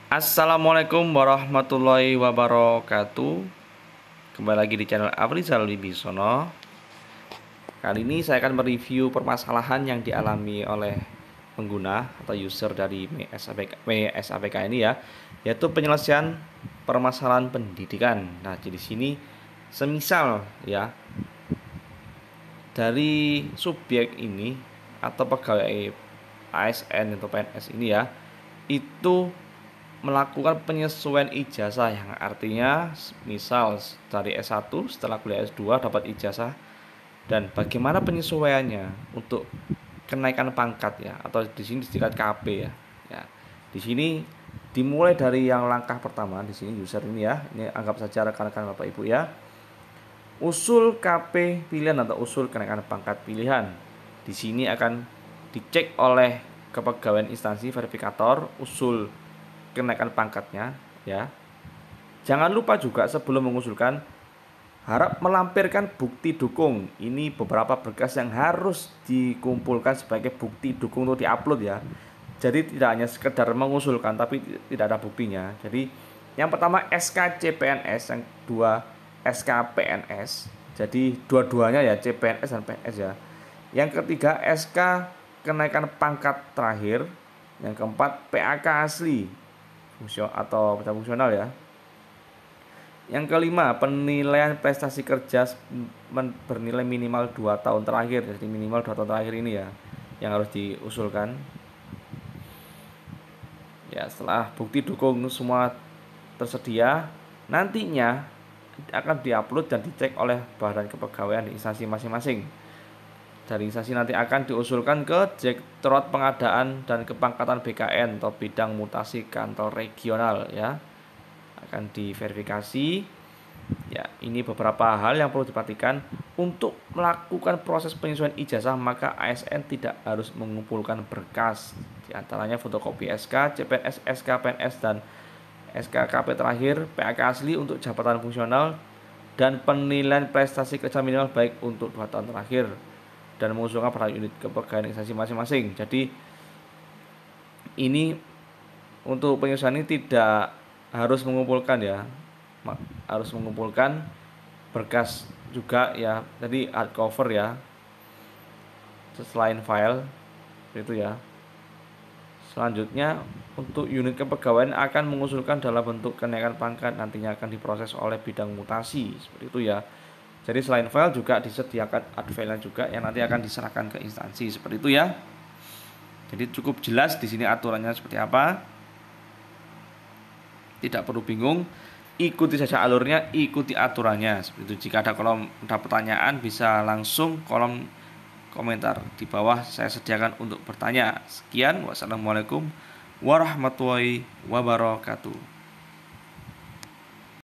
Assalamualaikum warahmatullahi wabarakatuh. Kembali lagi di channel Afrizal Wibisono. Kali ini saya akan mereview permasalahan yang dialami oleh pengguna atau user dari MSAPK ini ya, yaitu penyelesaian permasalahan pendidikan. Nah, di sini semisal ya dari subjek ini atau pegawai ASN atau PNS ini ya, itu melakukan penyesuaian ijazah, yang artinya misal dari S1 setelah kuliah S2 dapat ijazah, dan bagaimana penyesuaiannya untuk kenaikan pangkat ya, atau di sini disingkat KP ya. Ya. Di sini dimulai dari yang langkah pertama di sini user ini ya. Ini anggap saja rekan-rekan Bapak Ibu ya. Usul KP pilihan atau usul kenaikan pangkat pilihan. Di sini akan dicek oleh kepegawaian instansi verifikator usul kenaikan pangkatnya ya. Jangan lupa juga sebelum mengusulkan harap melampirkan bukti dukung. Ini beberapa berkas yang harus dikumpulkan sebagai bukti dukung untuk diupload ya. Jadi tidak hanya sekedar mengusulkan tapi tidak ada buktinya. Jadi yang pertama SK CPNS, yang kedua SK PNS. Jadi dua-duanya ya, CPNS dan PNS ya. Yang ketiga SK kenaikan pangkat terakhir. Yang keempat PAK asli atau fungsional ya. Yang kelima, penilaian prestasi kerja bernilai minimal 2 tahun terakhir. Jadi minimal 2 tahun terakhir ini ya yang harus diusulkan. Ya, setelah bukti dukung semua tersedia, nantinya akan diupload dan dicek oleh badan kepegawaian di instansi masing-masing. Dari instansi nanti akan diusulkan ke Direktorat Pengadaan dan Kepangkatan BKN atau bidang mutasi kantor regional ya. Akan diverifikasi. Ya, ini beberapa hal yang perlu diperhatikan untuk melakukan proses penyesuaian ijazah, maka ASN tidak harus mengumpulkan berkas. Di antaranya fotokopi SK, CPNS, SK PNS dan SKKP terakhir, PAK asli untuk jabatan fungsional, dan penilaian prestasi kerja minimal baik untuk 2 tahun terakhir, dan mengusulkan pada unit kepegawaian instansi masing-masing. Jadi ini untuk penyesuaian ini tidak harus mengumpulkan ya, harus mengumpulkan berkas juga ya. Jadi hardcover ya, selain file itu ya. Selanjutnya untuk unit kepegawaian akan mengusulkan dalam bentuk kenaikan pangkat, nantinya akan diproses oleh bidang mutasi seperti itu ya. Jadi selain file juga disediakan adfile juga yang nanti akan diserahkan ke instansi seperti itu ya. Jadi cukup jelas di sini aturannya seperti apa. Tidak perlu bingung, ikuti saja alurnya, ikuti aturannya seperti itu. Jika ada pertanyaan bisa langsung kolom komentar di bawah saya sediakan untuk bertanya. Sekian, wassalamualaikum warahmatullahi wabarakatuh.